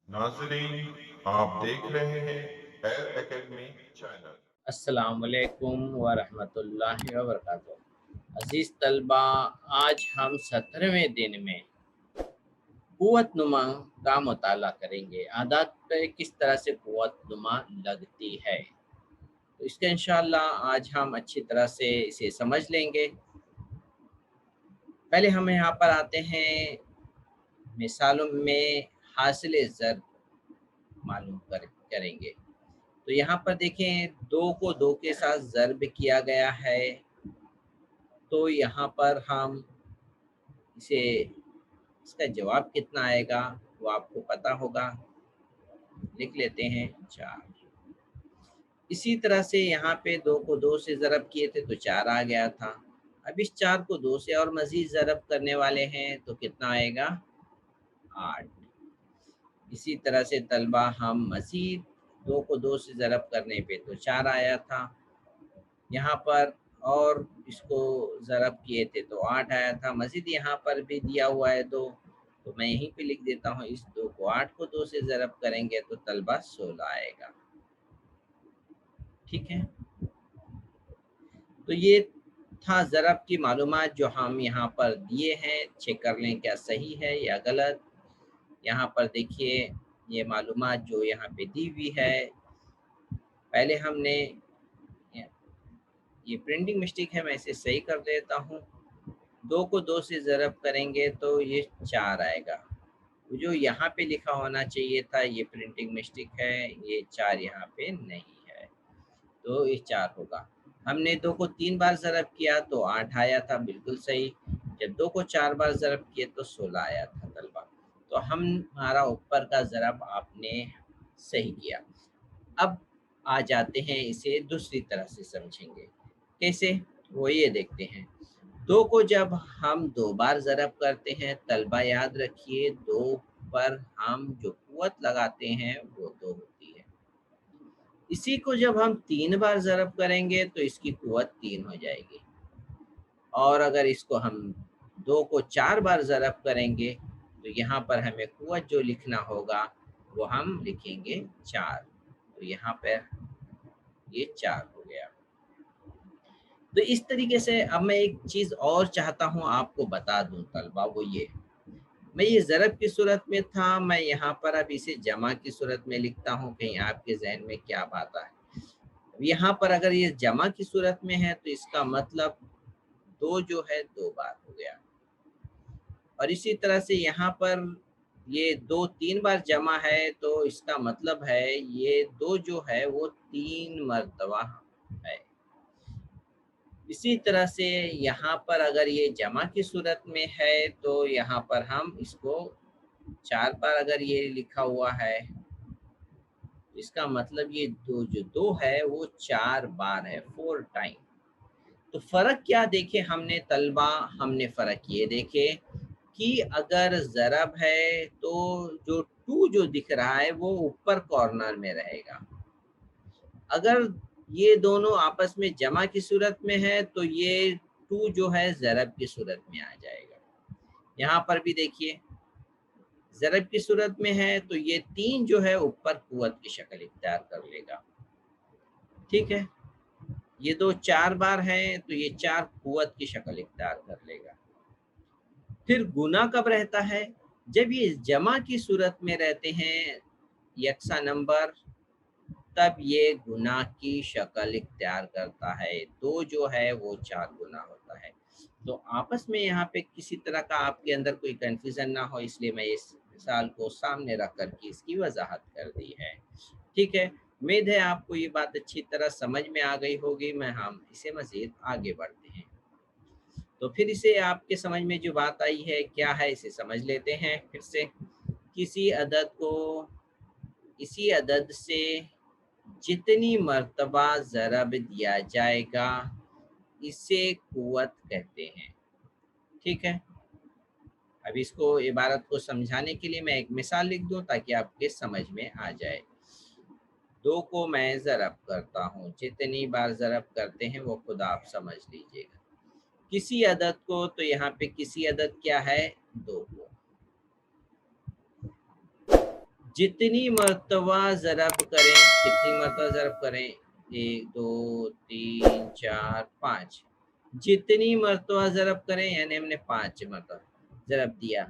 नाजरीन, आप देख रहे हैं एयर एकेडमी चैनल। अस्सलाम वालेकुम वरहमतुल्लाहि वबरकातुहू। अज़ीज़ तलबा, आज हम 17वें दिन में क़ुव्वत नुमा का मुताला करेंगे। आदात पे किस तरह से क़ुव्वत नुमा लगती है, तो इसका इंशाअल्लाह आज हम अच्छी तरह से इसे समझ लेंगे। पहले हम यहाँ पर आते हैं, मिसालों में हासिल ज़र मालूम करेंगे। तो यहाँ पर देखें, 2 को 2 के साथ ज़र्ब किया गया है, तो यहाँ पर हम इसे इसका जवाब कितना आएगा वो आपको पता होगा। लिख लेते हैं 4। इसी तरह से यहाँ पे 2 को 2 से ज़रब किए थे तो 4 आ गया था। अब इस 4 को 2 से और मज़ीद ज़रब करने वाले हैं तो कितना आएगा? 8। इसी तरह से तलबा हम मज़ीद 2 को 2 से ज़रब करने पे तो 4 आया था। यहाँ पर और इसको ज़रब किए थे तो 8 आया था। मज़ीद यहाँ पर भी दिया हुआ है 2, तो मैं यहीं पे लिख देता हूँ, इस 2 को 8 को 2 से ज़रब करेंगे तो तलबा 16 आएगा। ठीक है, तो ये था ज़रब की मालूमात जो हम यहाँ पर दिए हैं। चेक कर लें क्या सही है या गलत। यहाँ पर देखिए, ये मालूमात जो यहाँ पे दी हुई है, पहले हमने ये प्रिंटिंग मिस्टेक है, मैं इसे सही कर देता हूँ। 2 को 2 से ज़रब करेंगे तो ये 4 आएगा। जो यहाँ पे लिखा होना चाहिए था ये प्रिंटिंग मिस्टेक है, ये 4 यहाँ पे नहीं है, तो ये 4 होगा। हमने 2 को 3 बार ज़रब किया तो 8 आया था, बिल्कुल सही। जब 2 को 4 बार ज़रब किए तो 16 आया था तलबा। तो हमारा ऊपर का ज़रब आपने सही किया। अब आ जाते हैं, इसे दूसरी तरह से समझेंगे। कैसे? वो ये देखते हैं। 2 को जब हम 2 बार ज़रब करते हैं तलबा, याद रखिए 2 पर हम जो क़ुव्वत लगाते हैं वो 2 होती है। इसी को जब हम 3 बार ज़रब करेंगे तो इसकी क़ुव्वत 3 हो जाएगी। और अगर इसको हम 2 को 4 बार ज़रब करेंगे तो यहाँ पर हमें क़ुव्वत जो लिखना होगा वो हम लिखेंगे 4। तो यहाँ पे ये 4 हो गया। तो इस तरीके से अब मैं एक चीज़ और चाहता हूँ आपको बता दूँ तलबा, वो ये, मैं ये ज़रब की सूरत में था, मैं यहाँ पर अब इसे जमा की सूरत में लिखता हूँ, कहीं आपके ज़हन में क्या बात आए। यहाँ पर अगर ये जमा की सूरत में है तो इसका मतलब 2 जो है 2 बार हो गया। और इसी तरह से यहाँ पर ये 2 3 बार जमा है तो इसका मतलब है ये 2 जो है वो 3 मर्तबा है। इसी तरह से यहाँ पर अगर ये जमा की सूरत में है तो यहाँ पर हम इसको 4 बार अगर ये लिखा हुआ है, इसका मतलब ये 2 जो 2 है वो 4 बार है, 4 टाइम। तो फ़र्क क्या देखे हमने तलबा, हमने फ़र्क ये देखे कि अगर ज़रब है तो जो 2 जो दिख रहा है वो ऊपर कॉर्नर में रहेगा। अगर ये दोनों आपस में जमा की सूरत में है तो ये 2 जो है ज़रब की सूरत में आ जाएगा। यहाँ पर भी देखिए, ज़रब की सूरत में है तो ये 3 जो है ऊपर क़ुव्वत की शक्ल इख्तियार कर लेगा। ठीक है, ये 2 4 बार हैं तो ये 4 क़ुव्वत की शक्ल इख्तियार कर लेगा। फिर गुना कब रहता है? जब ये जमा की सूरत में रहते हैं यकसा नंबर, तब ये गुना की शक्ल इख्तियार करता है। 2 जो है वो 4 गुना होता है। तो आपस में यहाँ पे किसी तरह का आपके अंदर कोई कन्फ्यूज़न ना हो, इसलिए मैं इस मिसाल को सामने रख कर के इसकी वज़ाहत कर दी है। ठीक है, उम्मीद है आपको ये बात अच्छी तरह समझ में आ गई होगी। मैं हम इसे मज़ीद आगे बढ़ते हैं। तो फिर इसे आपके समझ में जो बात आई है क्या है, इसे समझ लेते हैं फिर से। किसी अदद को इसी अदद से जितनी मर्तबा ज़रब दिया जाएगा इसे क़ुव्वत कहते हैं। ठीक है, अब इसको इबारत को समझाने के लिए मैं एक मिसाल लिख दूं ताकि आपके समझ में आ जाए। 2 को मैं ज़रब करता हूँ, जितनी बार ज़रब करते हैं वो खुद आप समझ लीजिएगा। किसी अदद को, तो यहाँ पे किसी अदद क्या है? 2 को। जितनी मर्तबा ज़रब करें, कितनी मर्तबा ज़रब करें, 1 2 3 4 5, जितनी मर्तबा ज़रब करें यानी हमने 5 मर्तबा ज़रब दिया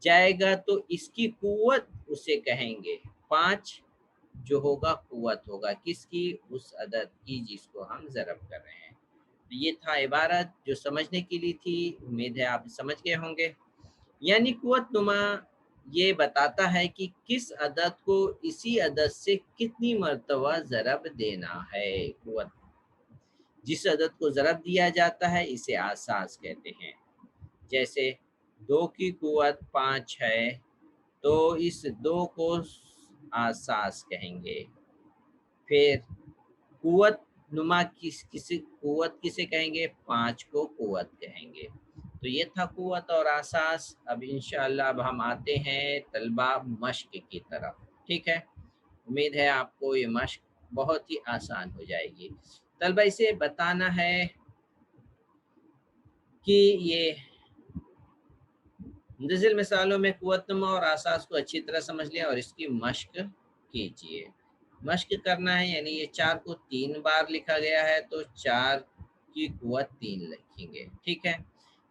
जाएगा तो इसकी कुव्वत उसे कहेंगे। 5 जो होगा कुव्वत होगा किसकी, उस अदद की जिसको हम ज़रब कर रहे हैं। तो ये था इबारत जो समझने के लिए थी, उम्मीद है आप समझ गए होंगे। यानी कुव्वत नुमा ये बताता है कि किस अदद को इसी अदद से कितनी मर्तबा ज़रब देना है। कुव्वत, जिस अदद को ज़रब दिया जाता है इसे आसास कहते हैं। जैसे 2 की कुव्वत 5 है, तो इस 2 को आसास कहेंगे। फिर कुव्वत नुमा कुव्वत किसे कहेंगे, 5 को कुव्वत कहेंगे। तो ये था कुव्वत और आसास। अब इंशाअल्लाह अब हम आते हैं तलबा मश्क की तरफ, ठीक है। उम्मीद है आपको ये मश्क बहुत ही आसान हो जाएगी। तलबा इसे बताना है कि ये मुंतज़िल मिसालों में कुव्वत नुमा और आसास को अच्छी तरह समझ लिया और इसकी मश्क कीजिए। मश्क करना है यानी ये 4 को 3 बार लिखा गया है तो 4 की कुव्वत 3 लिखेंगे, ठीक है।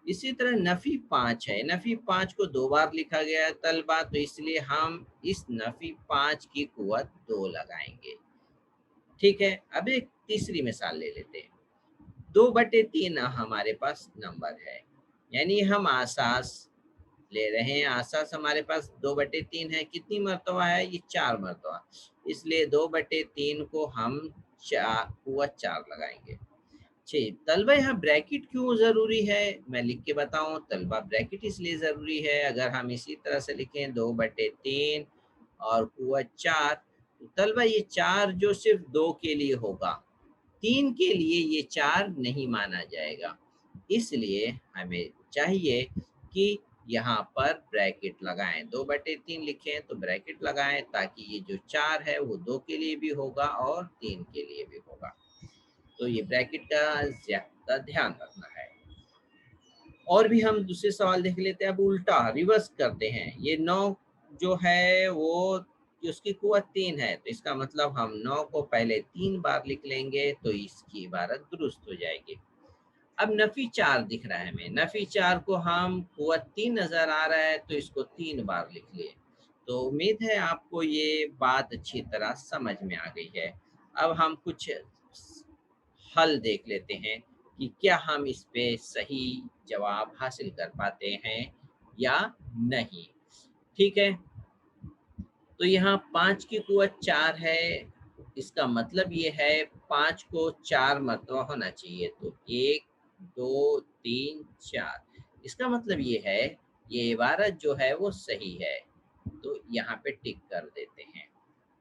इसी तरह नफ़ी 5 है, नफ़ी 5 को 2 बार लिखा गया है तलबा, तो इसलिए हम इस नफ़ी 5 की कुव्वत 2 लगाएंगे, ठीक है। अब एक तीसरी मिसाल ले लेते हैं। 2/3 हमारे पास नंबर है, यानी हम आसास ले रहे हैं। आसास हमारे पास 2/3 है, कितनी मरतबा है, ये 4 मरतबा, इसलिए 2/3 को हम कुव्वत 4 लगाएंगे। ठीक, तलबा यहाँ ब्रैकेट क्यों ज़रूरी है, मैं लिख के बताऊँ। तलबा ब्रैकेट इसलिए ज़रूरी है, अगर हम इसी तरह से लिखें 2/3 और कुव्वत 4, तो तलबा ये 4 जो सिर्फ 2 के लिए होगा, 3 के लिए ये 4 नहीं माना जाएगा। इसलिए हमें चाहिए कि यहाँ पर ब्रैकेट लगाएं, 2/3 लिखें तो ब्रैकेट लगाएं ताकि ये जो 4 है वो 2 के लिए भी होगा और 3 के लिए भी होगा। तो ये ब्रैकेट का ज़्यादा ध्यान रखना है। और भी हम दूसरे सवाल देख लेते हैं। अब उल्टा रिवर्स करते हैं। ये 9 जो है वो उसकी कुव्वत 3 है, तो इसका मतलब हम 9 को पहले 3 बार लिख लेंगे तो इसकी इबारत दुरुस्त हो जाएगी। अब नफ़ी 4 दिख रहा है हमें, नफ़ी 4 को हम कुव्वत 3 नज़र आ रहा है तो इसको 3 बार लिख लिए। तो उम्मीद है आपको ये बात अच्छी तरह समझ में आ गई है। अब हम कुछ हल देख लेते हैं कि क्या हम इस पे सही जवाब हासिल कर पाते हैं या नहीं, ठीक है। तो यहाँ 5 की कुव्वत 4 है, इसका मतलब ये है 5 को 4 मरतबा होना चाहिए, तो 1 2 3 4, इसका मतलब ये है ये इबारत जो है वो सही है, तो यहाँ पे टिक कर देते हैं,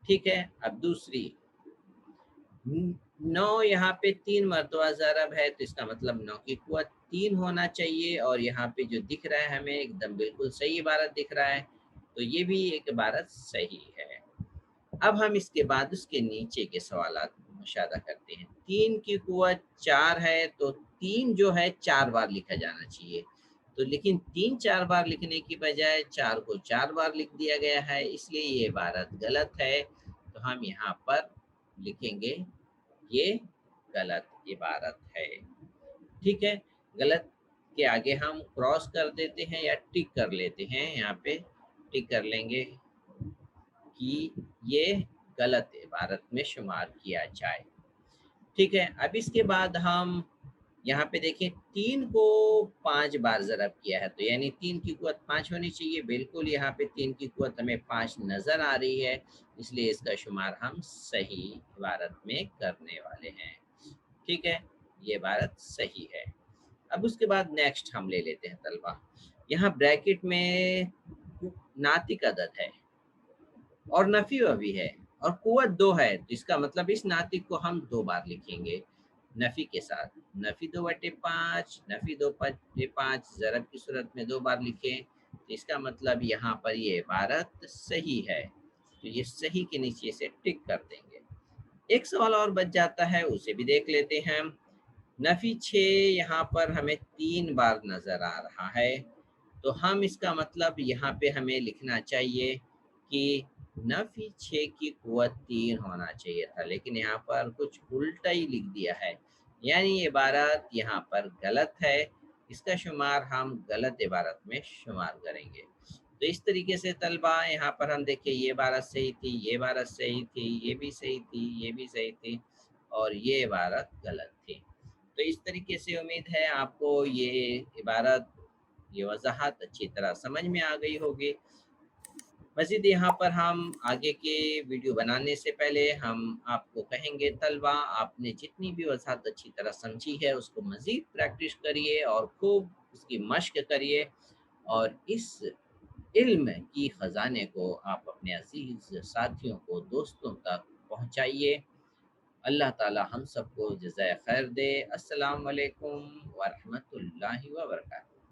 ठीक है। अब दूसरी 9 यहाँ पे 3 मरतबा ज़रब है, तो इसका मतलब 9 की कुव्वत 3 होना चाहिए और यहाँ पे जो दिख रहा है हमें एकदम बिल्कुल सही इबारत दिख रहा है, तो ये भी एक इबारत सही है। अब हम इसके बाद उसके नीचे के सवालात मुशाहिदा करते हैं। 3 की कुव्वत 4 है, तो 3 जो है 4 बार लिखा जाना चाहिए, तो लेकिन 3 4 बार लिखने की बजाय 4 को 4 बार लिख दिया गया है, इसलिए ये इबारत गलत है। तो हम यहाँ पर लिखेंगे ये गलत इबारत है, ठीक है। गलत के आगे हम क्रॉस कर देते हैं या टिक कर लेते हैं, यहाँ पे टिक कर लेंगे कि ये गलत इबारत में शुमार किया जाए, ठीक है। अब इसके बाद हम यहाँ पे देखें 3 को 5 बार ज़रब किया है, तो यानी 3 की कुव्वत 5 होनी चाहिए। बिल्कुल यहाँ पे 3 की कुव्वत हमें 5 नज़र आ रही है, इसलिए इसका शुमार हम सही इबारत में करने वाले हैं, ठीक है। ये इबारत सही है। अब उसके बाद नेक्स्ट हम ले लेते हैं तलबा, यहाँ ब्रैकेट में नातिक अदद है और नफ़ी भी है और कुव्वत 2 है, तो इसका मतलब इस नातिक को हम 2 बार लिखेंगे नफ़ी के साथ। नफ़ी 2/5, नफ़ी 2/5 ज़रब की सूरत में 2 बार लिखें, तो इसका मतलब यहाँ पर ये इबारत सही है, तो ये सही के नीचे से टिक कर देंगे। एक सवाल और बच जाता है, उसे भी देख लेते हैं हम। नफ़ी 6 यहाँ पर हमें 3 बार नज़र आ रहा है, तो हम इसका मतलब यहाँ पे हमें लिखना चाहिए कि नफ़ी 6 की क़ुव्वत 3 होना चाहिए था, लेकिन यहाँ पर कुछ उल्टा ही लिख दिया है, यानी ये इबारत यहाँ पर गलत है, इसका शुमार हम गलत इबारत में शुमार करेंगे। तो इस तरीके से तलबा यहाँ पर हम देखें ये इबारत सही थी, ये इबारत सही थी, ये भी सही थी, ये भी सही थी और ये इबारत गलत थी। तो इस तरीके से उम्मीद है आपको ये इबारत, ये वज़ाहत अच्छी तरह समझ में आ गई होगी। मज़ीद यहाँ पर हम आगे के वीडियो बनाने से पहले हम आपको कहेंगे तलबा आपने जितनी भी वज़ाहत अच्छी तरह समझी है उसको मज़ीद प्रैक्टिस करिए और खूब उसकी मश्क करिए और इस इल्म की ख़ज़ाने को आप अपने अज़ीज़ साथियों को, दोस्तों तक पहुँचाइए। अल्लाह ताला हम सबको जज़ाए खैर दे। अस्सलाम वालेकुम व रहमतुल्लाहि व बरकातहू।